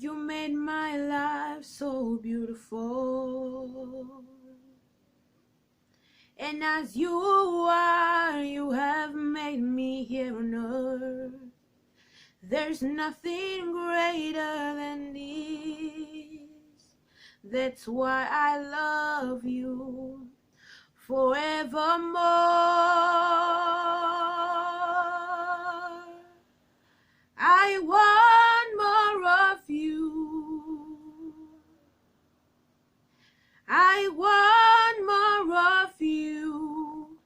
You made my life so beautiful. And as you are, you have made me here on earth. There's nothing greater than this. That's why I love you forevermore. I want more of you. I want more of you,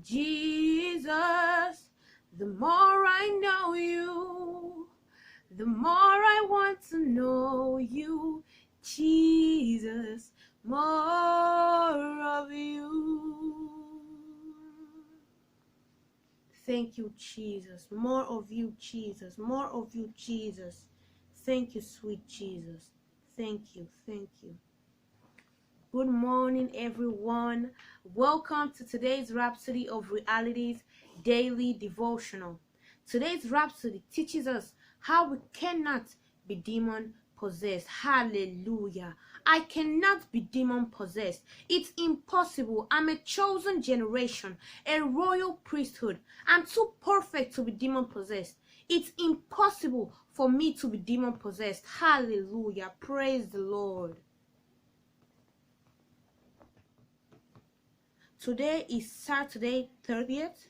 Jesus. The more I know you, the more I want to know you, Jesus. More of you. Thank you, Jesus. More of you, Jesus. More of you, Jesus. Thank you, sweet Jesus. Thank you. Thank you. Good morning, everyone. Welcome to today's Rhapsody of Realities daily devotional. Today's Rhapsody teaches us how we cannot be demon possessed. Hallelujah. I cannot be demon possessed. It's impossible. I'm a chosen generation, a royal priesthood. I'm too perfect to be demon possessed. It's impossible for me to be demon possessed. Hallelujah. Praise the Lord. Today is Saturday 30th,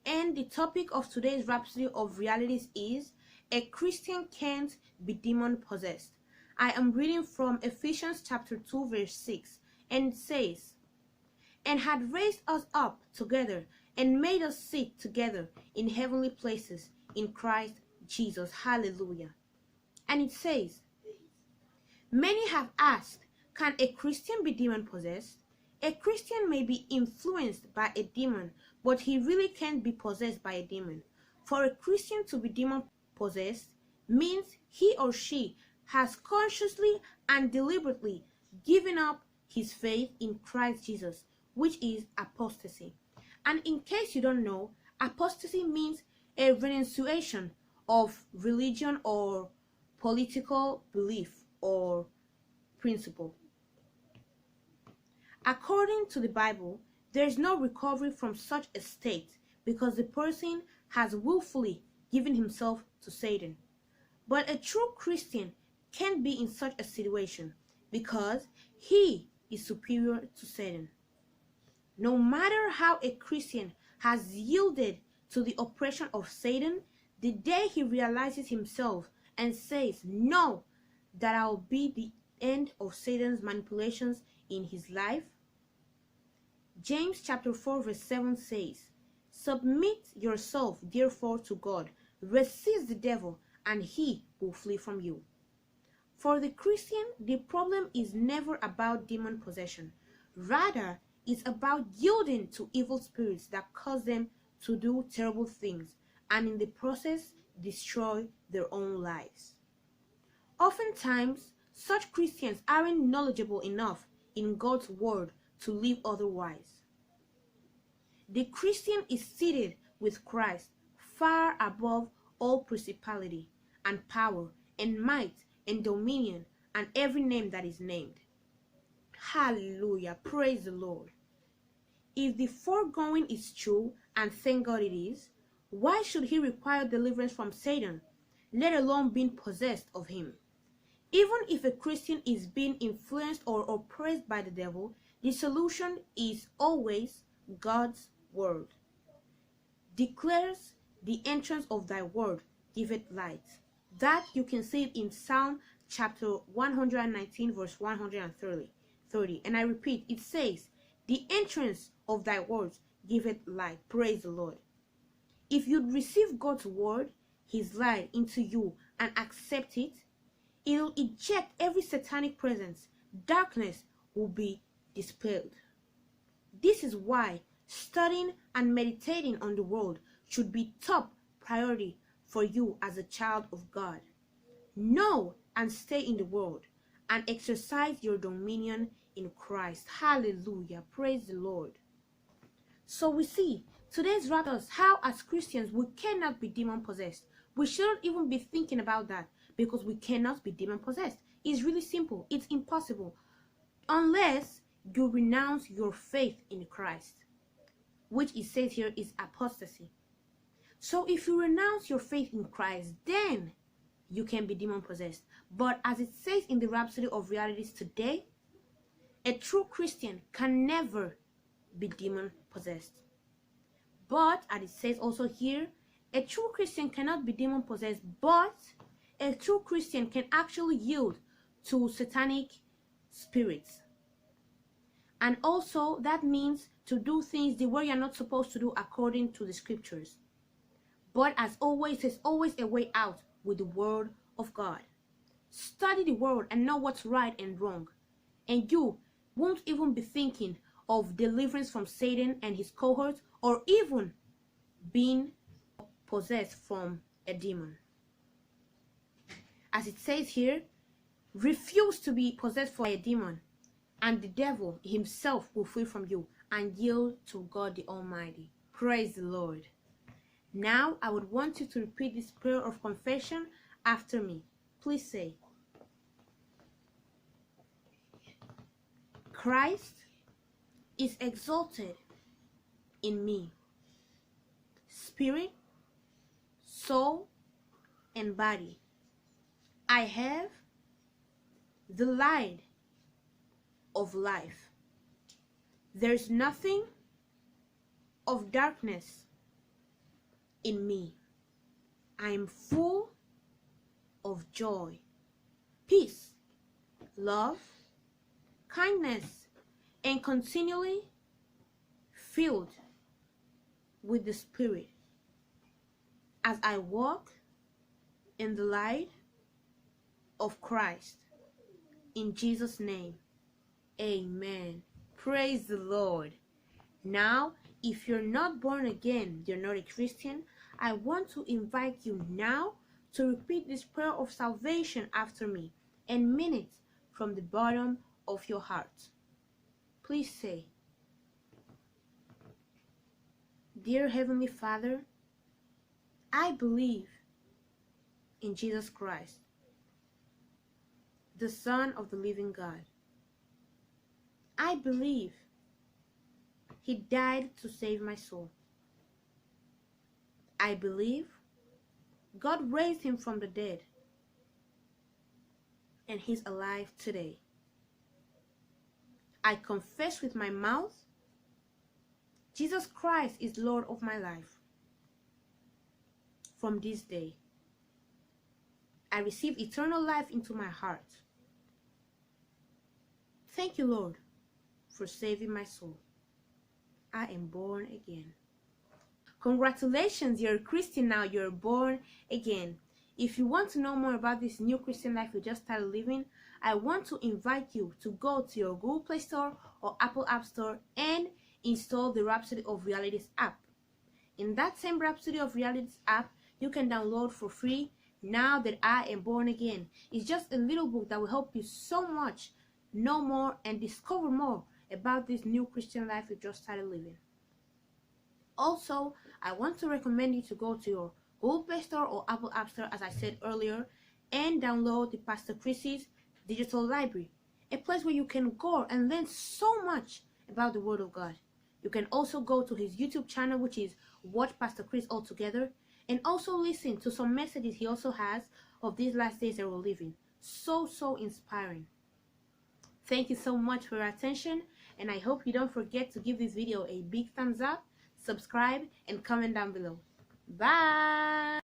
and the topic of today's Rhapsody of Realities is a Christian can't be demon possessed. I am reading from Ephesians chapter 2 verse 6, and it says, "And had raised us up together and made us sit together in heavenly places in Christ Jesus." Hallelujah. And it says, many have asked, can a Christian be demon possessed? A Christian may be influenced by a demon, but he really can't be possessed by a demon. For a Christian to be demon possessed means he or she has consciously and deliberately given up his faith in Christ Jesus, which is apostasy. And in case you don't know, apostasy means a renunciation of religion or political belief or principle. According to the Bible, there is no recovery from such a state because the person has willfully given himself to Satan. But a true Christian can't be in such a situation because he is superior to Satan. No matter how a Christian has yielded to the oppression of Satan, the day he realizes himself and says, "No, that I'll be the end of Satan's manipulations in his life." James chapter 4 verse 7 says, "Submit yourself therefore to God, resist the devil, and he will flee from you." For the Christian, the problem is never about demon possession. Rather, it's about yielding to evil spirits that cause them to do terrible things and in the process destroy their own lives. Oftentimes, such Christians aren't knowledgeable enough in God's word to live otherwise. The Christian is seated with Christ far above all principality and power and might and dominion and every name that is named. Hallelujah. Praise the Lord. If the foregoing is true, and thank God it is, why should he require deliverance from Satan, let alone being possessed of him? Even if a Christian is being influenced or oppressed by the devil, the solution is always God's word. Declares, "The entrance of thy word giveth light." That you can see it in Psalm chapter 119 verse 130. And I repeat, it says, "The entrance of thy words giveth light." Praise the Lord. If you'd receive God's word, his light, into you and accept it, it'll eject every satanic presence. Darkness will be dispelled. This is why studying and meditating on the word should be top priority for you as a child of God. Know and stay in the word and exercise your dominion in Christ. Hallelujah. Praise the Lord. So we see today's wrap us how as Christians we cannot be demon possessed. We shouldn't even be thinking about that because we cannot be demon possessed. It's really simple. It's impossible unless you renounce your faith in Christ, which it says here is apostasy. So if you renounce your faith in Christ, then you can be demon possessed. But as it says in the Rhapsody of Realities today, a true Christian can never be demon possessed. But as it says also here, a true Christian cannot be demon possessed, but a true Christian can actually yield to satanic spirits. And also that means to do things the way you're not supposed to do according to the scriptures. But as always, there's always a way out with the word of God. Study the word and know what's right and wrong, and you won't even be thinking of deliverance from Satan and his cohorts, or even being possessed from a demon. As it says here, refuse to be possessed by a demon, and the devil himself will flee from you and yield to God the Almighty. Praise the Lord. Now I would want you to repeat this prayer of confession after me. Please say, Christ is exalted in me, spirit, soul, and body. I have the light of life. There's nothing of darkness in me. I am full of joy, peace, love, kindness, and continually filled with the Spirit. As I walk in the light of Christ, in Jesus' name, amen. Praise the Lord. Now, if you're not born again, you're not a Christian, I want to invite you now to repeat this prayer of salvation after me and mean it from the bottom of your heart. Please say, Dear Heavenly Father, I believe in Jesus Christ, the Son of the living God. I believe He died to save my soul. I believe God raised Him from the dead, and He's alive today. I confess with my mouth Jesus Christ is Lord of my life. From this day, I receive eternal life into my heart. Thank you, Lord, for saving my soul. I am born again. Congratulations, you're a Christian now. You're born again. If you want to know more about this new Christian life you just started living, I want to invite you to go to your Google Play Store or Apple App Store and install the Rhapsody of Realities app. In that same Rhapsody of Realities app, you can download for free Now That I Am Born Again. It's just a little book that will help you so much know more and discover more about this new Christian life you just started living. Also, I want to recommend you to go to your Google Play Store or Apple App Store, as I said earlier, and download the Pastor Chris's digital library, a place where you can go and learn so much about the Word of God. You can also go to his YouTube channel, which is Watch Pastor Chris Altogether, and also listen to some messages he also has of these last days that we're living. So inspiring. Thank you so much for your attention, and I hope you don't forget to give this video a big thumbs up, subscribe, and comment down below. Bye!